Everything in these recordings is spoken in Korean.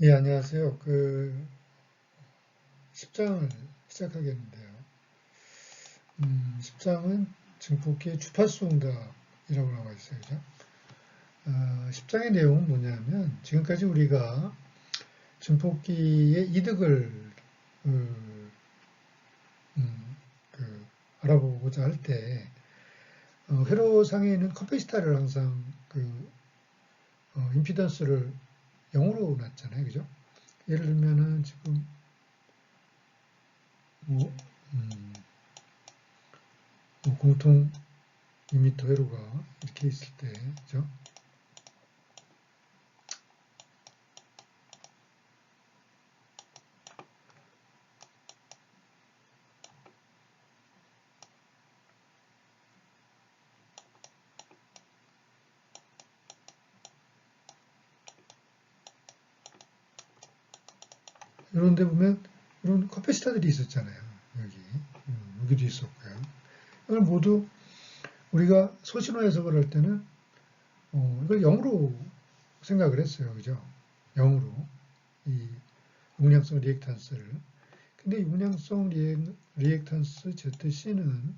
예, 안녕하세요. 10장을 시작하겠는데요. 10장은 증폭기의 주파수 응답이라고 나와 있어요. 그죠? 10장의 내용은 뭐냐면, 지금까지 우리가 증폭기의 이득을 그, 알아보고자 할 때, 회로상에 있는 커패시타를 항상 임피던스를 0으로 놨잖아요. 그죠? 예를 들면은 지금, 뭐, 음, 공통 2m 회로가 이렇게 있을 때, 그죠? 이런 데 보면 이런 커패시터들이 있었잖아요. 여기. 여기도 있었고요. 이걸 모두 우리가 소신호 해석을 할 때는 이걸 0으로 생각을 했어요. 그죠? 0으로. 이 용량성 리액탄스를. 근데 용량성 리액탄스 ZC는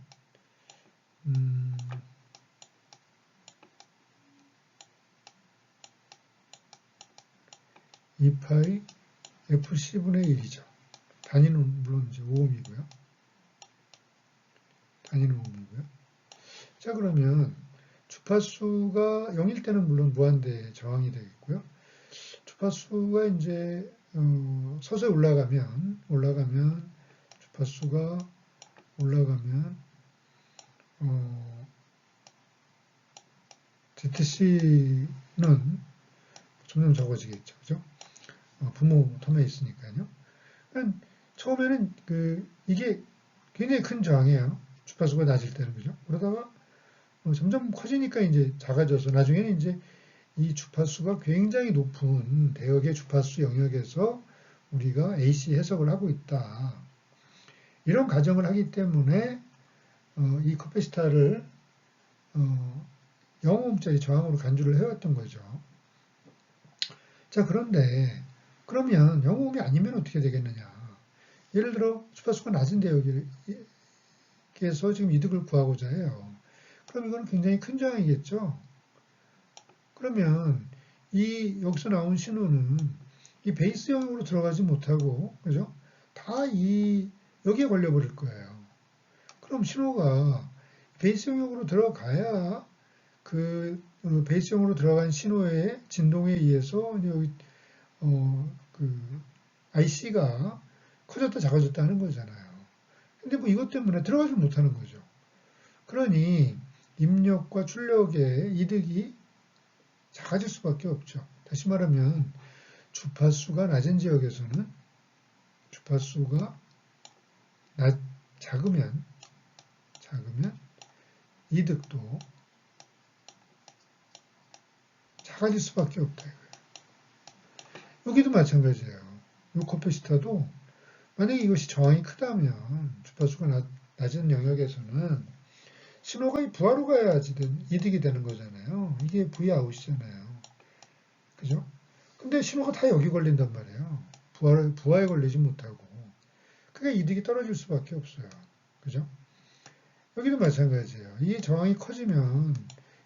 2파이 FC분의 1이죠. 단위는 물론 이제 오음이고요. 단위는 오음이고요. 자, 그러면 주파수가 0일 때는 물론 무한대에 저항이 되겠고요. 주파수가 이제 서서히 올라가면 주파수가 올라가면 ZC는 점점 적어지겠죠, 그죠? 부모 텀에 있으니까요. 그러니까 처음에는 이게 굉장히 큰 저항이에요. 주파수가 낮을 때는 그죠? 그러다가 점점 커지니까 이제 작아져서 나중에는 이제 이 주파수가 굉장히 높은 대역의 주파수 영역에서 우리가 AC 해석을 하고 있다. 이런 가정을 하기 때문에 이 커패시타를 0ohm짜리 저항으로 간주를 해왔던 거죠. 자, 그런데 그러면 0ohm이 아니면 어떻게 되겠느냐? 예를 들어 주파수가 낮은 대역에서 지금 이득을 구하고자 해요. 그럼 이건 굉장히 큰 저항이겠죠. 그러면 이 여기서 나온 신호는 이 베이스 영역으로 들어가지 못하고, 그죠? 다 여기에 걸려버릴 거예요. 그럼 신호가 베이스 영역으로 들어가야 베이스형으로 들어간 신호의 진동에 의해서 여기 IC가 커졌다 작아졌다 하는 거잖아요. 근데 뭐 이것 때문에 들어가지 못하는 거죠. 그러니 입력과 출력의 이득이 작아질 수밖에 없죠. 다시 말하면 주파수가 낮은 지역에서는 주파수가 작으면 이득도 작아질 수밖에 없다. 여기도 마찬가지예요. 이 코페시타도 만약에 이것이 저항이 크다면 주파수가 낮은 영역에서는 신호가 부하로 가야지 이득이 되는 거잖아요. 이게 V 아웃이잖아요. 그죠? 근데 신호가 다 여기 걸린단 말이에요. 부하에 걸리지 못하고. 그게 이득이 떨어질 수밖에 없어요. 그죠? 여기도 마찬가지예요. 이 저항이 커지면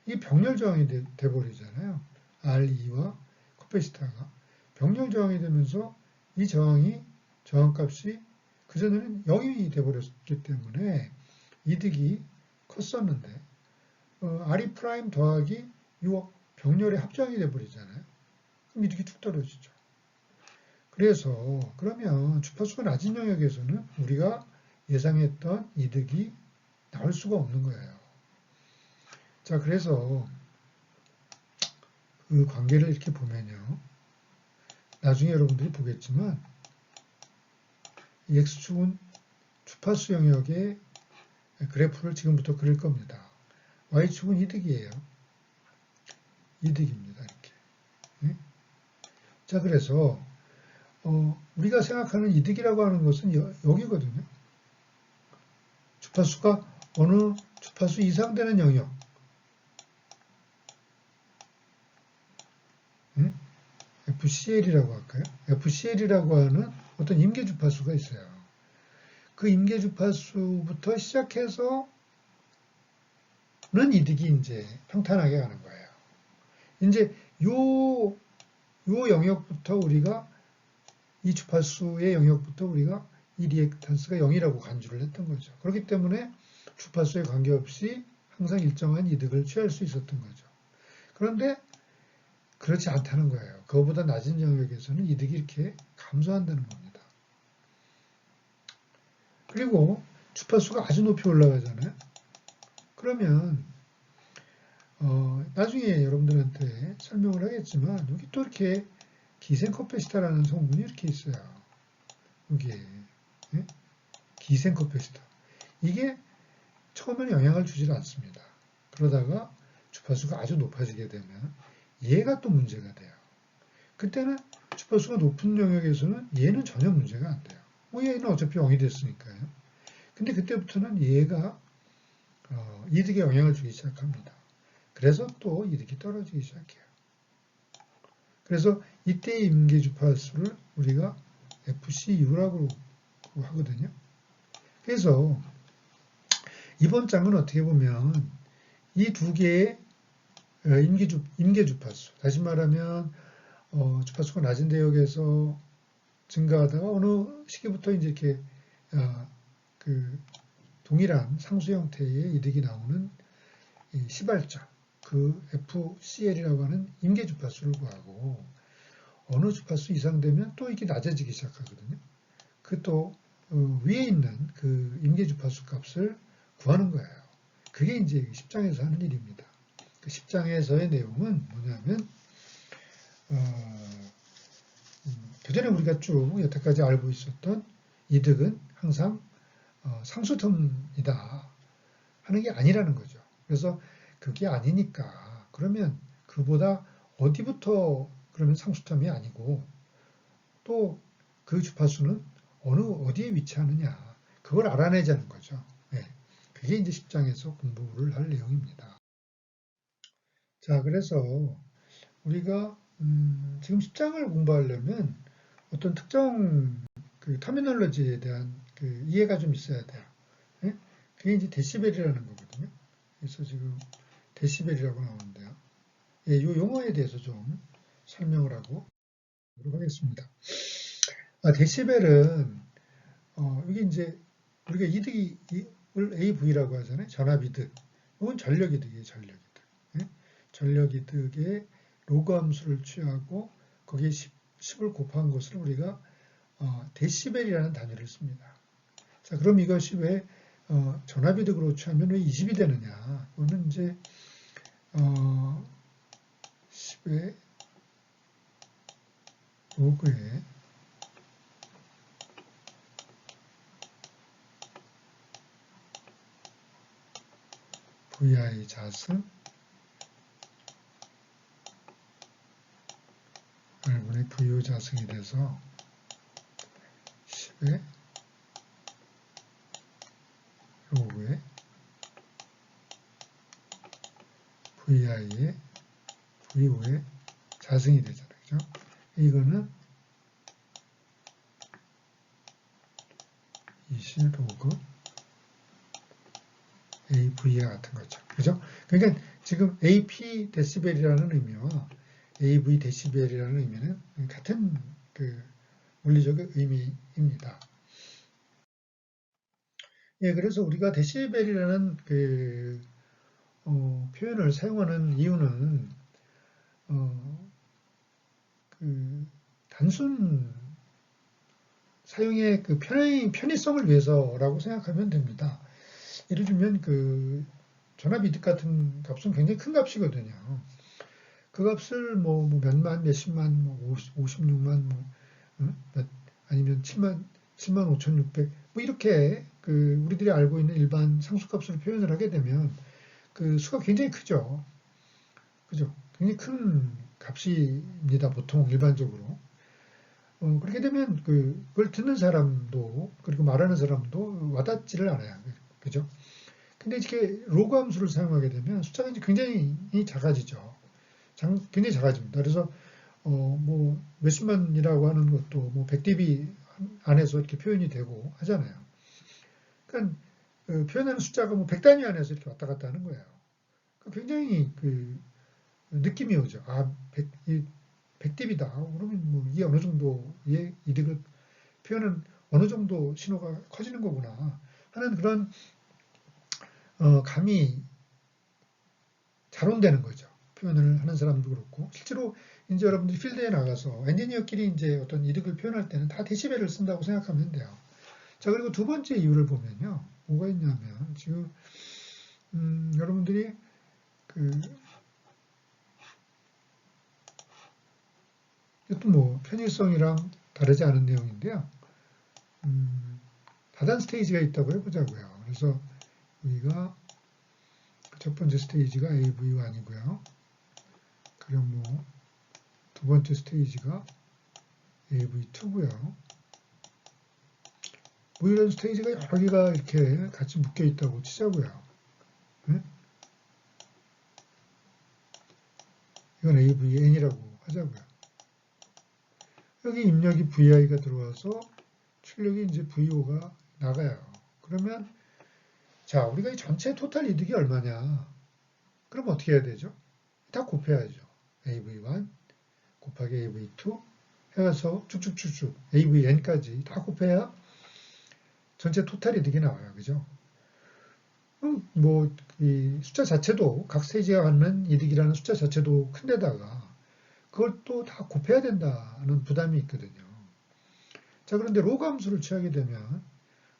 이 병렬 저항이 돼버리잖아요. R2와 코페시타가. 병렬 저항이 되면서 이 저항값이 그전에는 0이 돼버렸기 때문에 이득이 컸었는데 R이 프라임 더하기 6억 병렬의 합정이 돼버리잖아요. 그럼 이득이 툭 떨어지죠. 그래서 그러면 주파수가 낮은 영역에서는 우리가 예상했던 이득이 나올 수가 없는 거예요. 자, 그래서 그 관계를 이렇게 보면요. 나중에 여러분들이 보겠지만 이 X축은 주파수 영역의 그래프를 지금부터 그릴 겁니다. Y축은 이득이에요. 이득입니다. 이렇게. 네? 자, 그래서 우리가 생각하는 이득이라고 하는 것은 여기거든요. 주파수가 어느 주파수 이상 되는 영역. FCL이라고 할까요? FCL이라고 하는 어떤 임계 주파수가 있어요. 그 임계 주파수부터 시작해서는 이득이 이제 평탄하게 가는 거예요. 이제 요 영역부터 우리가 이 주파수의 영역부터 우리가 이 리액탄스가 0이라고 간주를 했던 거죠. 그렇기 때문에 주파수에 관계없이 항상 일정한 이득을 취할 수 있었던 거죠. 그런데 그렇지 않다는 거예요. 그거보다 낮은 영역에서는 이득이 이렇게 감소한다는 겁니다. 그리고 주파수가 아주 높이 올라가잖아요. 그러면 나중에 여러분들한테 설명을 하겠지만 여기 또 이렇게 기생커패시터라는 성분이 이렇게 있어요. 여기에 기생커패시터. 이게 처음에는 영향을 주질 않습니다. 그러다가 주파수가 아주 높아지게 되면 얘가 또 문제가 돼요. 그때는 주파수가 높은 영역에서는 얘는 전혀 문제가 안 돼요. 얘는 어차피 0이 됐으니까요. 근데 그때부터는 얘가 이득에 영향을 주기 시작합니다. 그래서 또 이득이 떨어지기 시작해요. 그래서 이때의 임계 주파수를 우리가 FCU라고 하거든요. 그래서 이번 장은 어떻게 보면 이 두 개의 임계 주파수, 다시 말하면 주파수가 낮은 대역에서 증가하다가 어느 시기부터 이제 이렇게 그 동일한 상수 형태의 이득이 나오는 이 시발점, 그 FCL이라고 하는 임계 주파수를 구하고 어느 주파수 이상 되면 또 이게 낮아지기 시작하거든요. 그 또 위에 있는 그 임계 주파수 값을 구하는 거예요. 그게 이제 10장에서 하는 일입니다. 그 10장에서의 내용은 뭐냐면 그전에 우리가 쭉 여태까지 알고 있었던 이득은 항상 상수텀이다 하는 게 아니라는 거죠. 그래서 그게 아니니까 그러면 그보다 어디부터 그러면 상수텀이 아니고 또 그 주파수는 어디에 위치하느냐 그걸 알아내자는 거죠. 네. 그게 이제 10장에서 공부를 할 내용입니다. 자, 그래서 우리가 지금 10장을 공부하려면 어떤 특정 그 터미널로지에 대한 그 이해가 좀 있어야 돼요. 네? 그게 이제 데시벨이라는 거거든요. 그래서 지금 데시벨이라고 나오는데요. 예, 이 용어에 대해서 좀 설명을 하고 하겠습니다. 데시벨은 이게 이제 우리가 이득을 AV라고 하잖아요. 전압이득. 이건 전력이득이에요. 전력이득. 네? 전력이득의 로그 함수를 취하고 거기에 10을 곱한 것을 우리가 데시벨이라는 단위를 씁니다. 자, 그럼 이것이 왜 전압이득으로 취하면 왜 20이 되느냐? 이거는 이제 10의 로그에 VI 자승 R분의 VO 자승이 돼서 10의 로그에 VI의 VO의 자승이 되잖아요. 그죠? 이거는 20 로그 AV와 같은 거죠. 그죠? 그러니까 지금 AP 데시벨이라는 의미와 AV 데시벨이라는 의미는 같은 그 물리적 의미입니다. 예, 그래서 우리가 데시벨이라는 그 표현을 사용하는 이유는 그 단순 사용의 그 편의성을 위해서라고 생각하면 됩니다. 예를 들면 그 전압이득 같은 값은 굉장히 큰 값이거든요. 그 값을 뭐 몇만, 몇십만, 56만, 아니면 7만 5,600, 뭐 이렇게 그 우리들이 알고 있는 일반 상수값으로 표현을 하게 되면 그 수가 굉장히 크죠. 그죠? 굉장히 큰 값입니다. 보통 일반적으로. 그렇게 되면 그걸 듣는 사람도 그리고 말하는 사람도 와닿지를 않아요. 그죠? 근데 이렇게 로그 함수를 사용하게 되면 숫자가 이제 굉장히 작아지죠. 굉장히 작아집니다. 그래서 뭐 몇십만이라고 하는 것도 뭐 100dB 안에서 이렇게 표현이 되고 하잖아요. 그러니까 표현하는 숫자가 뭐 100단위 안에서 이렇게 왔다 갔다 하는 거예요. 그러니까 굉장히 그 느낌이 오죠. 아, 100dB다. 그러면 뭐 이게 어느 정도의 이득을 표현은 어느 정도 신호가 커지는 거구나 하는 그런 감이 잘 온다는 거죠. 표현을 하는 사람도 그렇고 실제로 이제 여러분들이 필드에 나가서 엔지니어끼리 이제 어떤 이득을 표현할 때는 다 데시벨을 쓴다고 생각하면 돼요. 자, 그리고 두 번째 이유를 보면요. 뭐가 있냐면 지금 여러분들이 이것도 뭐 편의성이랑 다르지 않은 내용인데요. 다단 스테이지가 있다고 해보자고요. 그래서 여기가 첫 번째 스테이지가 AV1이고요. 그리고 뭐 두 번째 스테이지가 AV2고요. 뭐 이런 스테이지가 여러 개가 이렇게 같이 묶여 있다고 치자고요. 네? 이건 AVN이라고 하자고요. 여기 입력이 VI가 들어와서 출력이 이제 VO가 나가요. 그러면 자, 우리가 이 전체 토탈 이득이 얼마냐? 그럼 어떻게 해야 되죠? 다 곱해야죠. AV1 곱하기 AV2 해서 쭉쭉쭉쭉 AVN까지 다 곱해야 전체 토탈 이득이 나와요. 그죠? 뭐, 이 숫자 자체도 각 스테이지가 갖는 이득이라는 숫자 자체도 큰데다가 그걸 또 다 곱해야 된다는 부담이 있거든요. 자, 그런데 로그 함수를 취하게 되면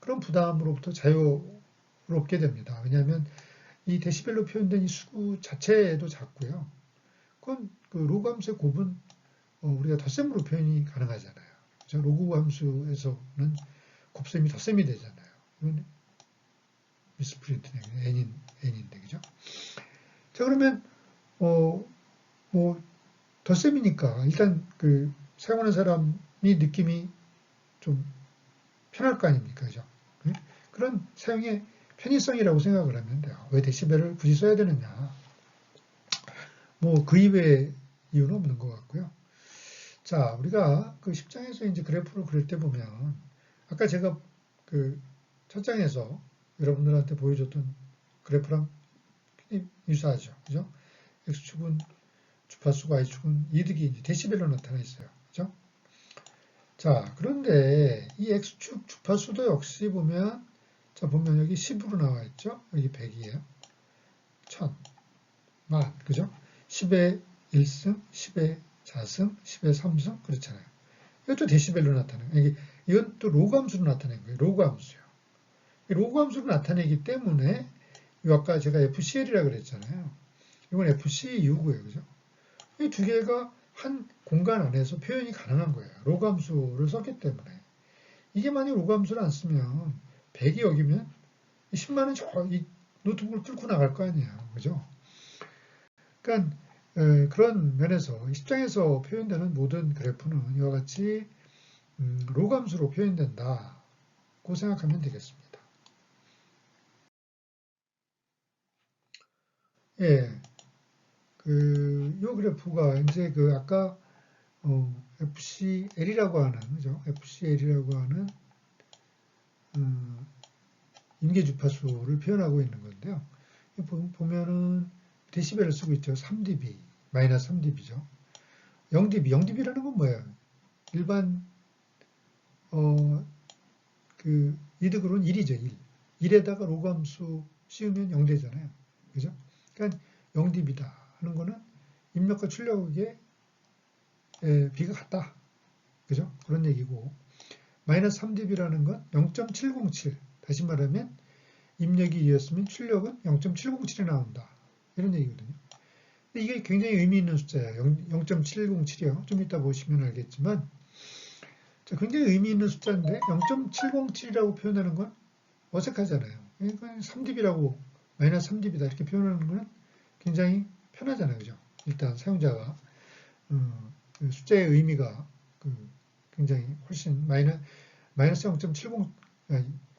그런 부담으로부터 자유롭게 됩니다. 왜냐하면 이 데시벨로 표현된 이 수 자체도 작고요. 그건 그 로그 함수의 곱은 우리가 덧셈으로 표현이 가능하잖아요. 그렇죠? 로그 함수에서는 곱셈이 덧셈이 되잖아요. 이건 미스프린트네. n인데, 그죠? 자, 그러면, 뭐, 덧셈이니까, 일단 그, 사용하는 사람이 느낌이 좀 편할 거 아닙니까? 그죠? 그런 사용의 편의성이라고 생각을 하면 돼요. 왜 데시벨을 굳이 써야 되느냐. 뭐, 그 이외의 이유는 없는 것 같고요. 자, 우리가 그 10장에서 이제 그래프를 그릴 때 보면, 아까 제가 그 첫 장에서 여러분들한테 보여줬던 그래프랑 유사하죠. 그죠? X축은 주파수고 Y축은 이득이 이제 데시벨로 나타나 있어요. 그죠? 자, 그런데 이 X축 주파수도 역시 보면, 자, 보면 여기 10으로 나와 있죠? 여기 100이에요. 1000, 만, 그죠? 10의 1승, 10의 4승, 10의 3승, 그렇잖아요. 이것도 데시벨로 나타나요. 이건 또 로그 함수로 나타낸 거예요. 로그 함수요. 로그 함수로 나타내기 때문에, 아까 제가 FCL이라고 그랬잖아요. 이건 FCU고요. 그죠? 이 두 개가 한 공간 안에서 표현이 가능한 거예요. 로그 함수를 썼기 때문에. 이게 만약 로그 함수를 안 쓰면 100이 여기면 10만은 이 노트북을 뚫고 나갈 거 아니에요. 그죠? 그러니까 그런 면에서 10장에서 표현되는 모든 그래프는 이와 같이 로그 함수로 표현된다고 생각하면 되겠습니다. 예, 요 그래프가 이제 아까 FCL이라고 하는, 그죠? FCL이라고 하는 임계 주파수를 표현하고 있는 건데요. 보면은 데시벨을 쓰고 있죠. 3dB, 마이너스 3dB죠. 0dB, 0dB라는 건 뭐예요? 일반 그 이득으로는 1이죠. 1. 1에다가 로그 함수 씌우면 0 되잖아요. 그죠? 그러니까 0dB다 하는 거는 입력과 출력의 비가 같다. 그죠? 그런 얘기고 마이너스 3dB라는 건 0.707. 다시 말하면 입력이 2였으면 출력은 0.707이 나온다. 이런 얘기거든요. 근데 이게 굉장히 의미 있는 숫자예요. 0.707이요. 좀 이따 보시면 알겠지만 굉장히 의미 있는 숫자인데 0.707이라고 표현하는 건 어색하잖아요. 이건 3dB라고 마이너스 3dB다 이렇게 표현하는 건 굉장히 편하잖아요. 그죠? 일단 사용자가 그 숫자의 의미가 굉장히 훨씬 마이너스 0.70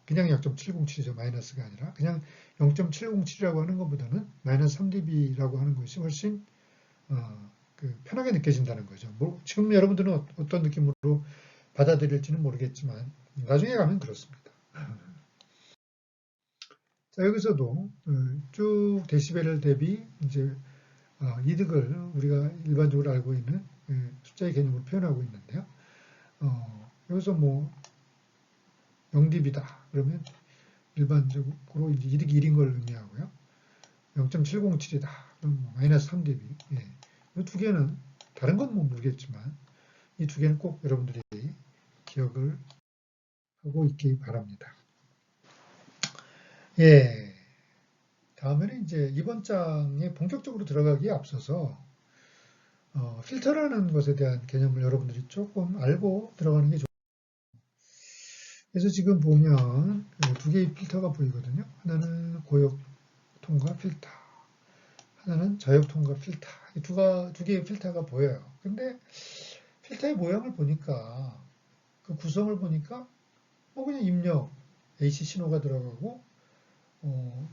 그냥 0.707이죠. 마이너스가 아니라 그냥 0.707이라고 하는 것보다는 마이너스 3dB라고 하는 것이 훨씬 편하게 느껴진다는 거죠. 지금 여러분들은 어떤 느낌으로 받아들일지는 모르겠지만 나중에 가면 그렇습니다. 자, 여기서도 쭉 데시벨 대비 이제 이득을 우리가 일반적으로 알고 있는 숫자의 개념으로 표현하고 있는데요. 여기서 뭐 0dB다 그러면 일반적으로 이제 이득이 1인 걸 의미하고요. 0.707이다 그럼 뭐 마이너스 3dB. 예. 이 두 개는 다른 건 뭐 모르겠지만 이 두 개는 꼭 여러분들이 기억을 하고 있기 바랍니다. 예. 다음에는 이제 이번 장에 본격적으로 들어가기에 앞서서 필터라는 것에 대한 개념을 여러분들이 조금 알고 들어가는 게 좋습니다. 그래서 지금 보면 두 개의 필터가 보이거든요. 하나는 고역 통과 필터, 하나는 저역 통과 필터. 이 두 개의 필터가 보여요. 근데 필터의 모양을 보니까 그 구성을 보니까 뭐 그냥 입력 AC 신호가 들어가고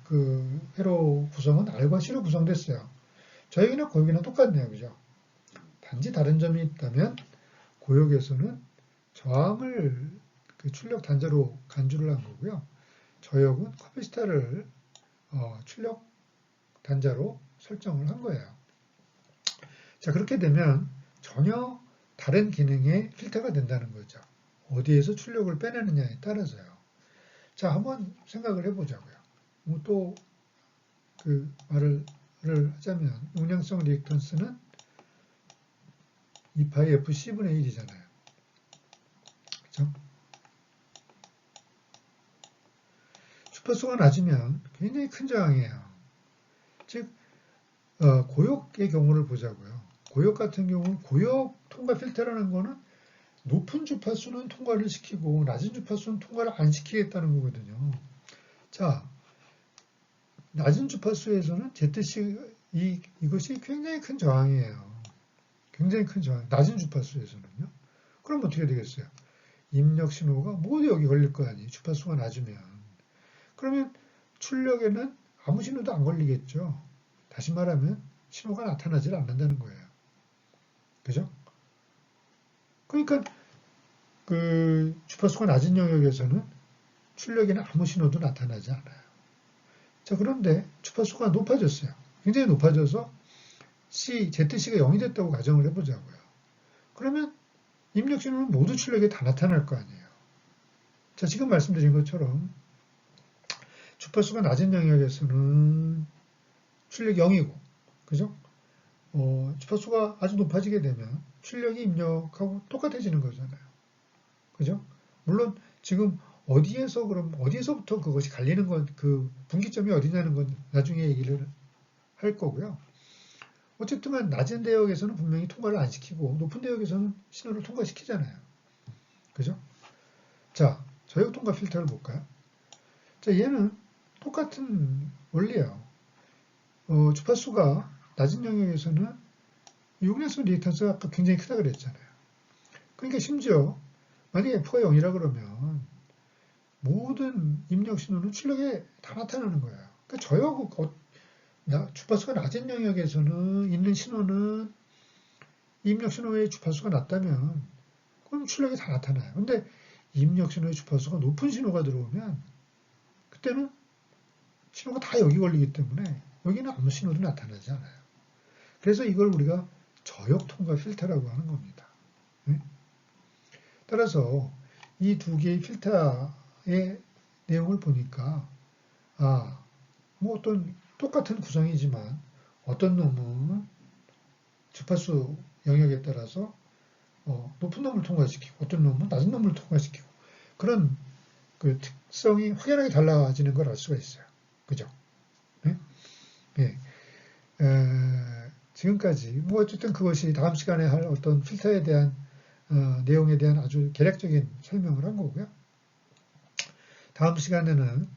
그 회로 구성은 R과 C로 구성됐어요. 저역이나 고역이나 똑같네요. 그죠? 단지 다른 점이 있다면 고역에서는 저항을 그 출력 단자로 간주를 한 거고요. 저역은 커피스타를 출력 단자로 설정을 한 거예요. 자, 그렇게 되면 전혀 다른 기능의 필터가 된다는 거죠. 어디에서 출력을 빼내느냐에 따라서요. 자, 한번 생각을 해보자고요. 뭐 또 그 말을 하자면 용량성 리액턴스는 2파이 FC분의 1이잖아요. 그렇죠? 주파수가 낮으면 굉장히 큰 저항이에요. 즉 고역의 경우를 보자고요. 고역 같은 경우는 고역 통과 필터라는 거는 높은 주파수는 통과를 시키고 낮은 주파수는 통과를 안 시키겠다는 거거든요. 자, 낮은 주파수에서는 ZC 이것이 굉장히 큰 저항이에요. 굉장히 큰 저항. 낮은 주파수에서는요. 그럼 어떻게 되겠어요? 입력 신호가 모두 여기 걸릴 거 아니에요. 주파수가 낮으면. 그러면 출력에는 아무 신호도 안 걸리겠죠. 다시 말하면 신호가 나타나질 않는다는 거예요. 그죠? 그러니까 그 주파수가 낮은 영역에서는 출력에는 아무 신호도 나타나지 않아요. 자, 그런데 주파수가 높아졌어요. 굉장히 높아져서 ZC가 0이 됐다고 가정을 해보자고요. 그러면 입력 신호는 모두 출력에 다 나타날 거 아니에요. 자, 지금 말씀드린 것처럼 주파수가 낮은 영역에서는 출력이 0이고, 그죠? 주파수가 아주 높아지게 되면 출력이 입력하고 똑같아지는 거잖아요. 그죠? 물론 지금 어디에서부터 그것이 갈리는 건, 그 분기점이 어디냐는 건 나중에 얘기를 할 거고요. 어쨌든 낮은 대역에서는 분명히 통과를 안 시키고 높은 대역에서는 신호를 통과시키잖아요. 그죠? 자, 저역 통과 필터를 볼까요? 자, 얘는 똑같은 원리예요. 주파수가 낮은 영역에서는 용량성 리액턴스가 아까 굉장히 크다 그랬잖아요. 그러니까 심지어 만약에 F가 0이라 그러면 모든 입력 신호는 출력에 다 나타나는 거예요. 그러니까 저역 주파수가 낮은 영역에서는 있는 신호는 입력 신호의 주파수가 낮다면 그럼 출력이 다 나타나요. 근데 입력 신호의 주파수가 높은 신호가 들어오면 그때는 신호가 다 여기 걸리기 때문에 여기는 아무 신호도 나타나지 않아요. 그래서 이걸 우리가 저역 통과 필터라고 하는 겁니다. 네? 따라서 이 두 개의 필터의 내용을 보니까 뭐 어떤 똑같은 구성이지만 어떤 놈은 주파수 영역에 따라서 높은 놈을 통과시키고 어떤 놈은 낮은 놈을 통과시키고 그런 그 특성이 확연하게 달라지는 걸 알 수가 있어요. 그죠? 네? 네. 지금까지 뭐 어쨌든 그것이 다음 시간에 할 어떤 필터에 대한 내용에 대한 아주 개략적인 설명을 한 거고요. 다음 시간에는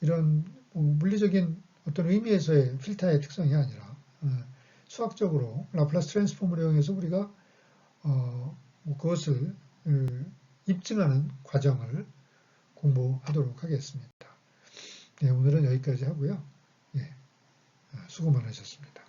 이런 물리적인 어떤 의미에서의 필터의 특성이 아니라 수학적으로 라플라스 트랜스폼을 이용해서 우리가 그것을 입증하는 과정을 공부하도록 하겠습니다. 네, 오늘은 여기까지 하고요. 예, 수고 많으셨습니다.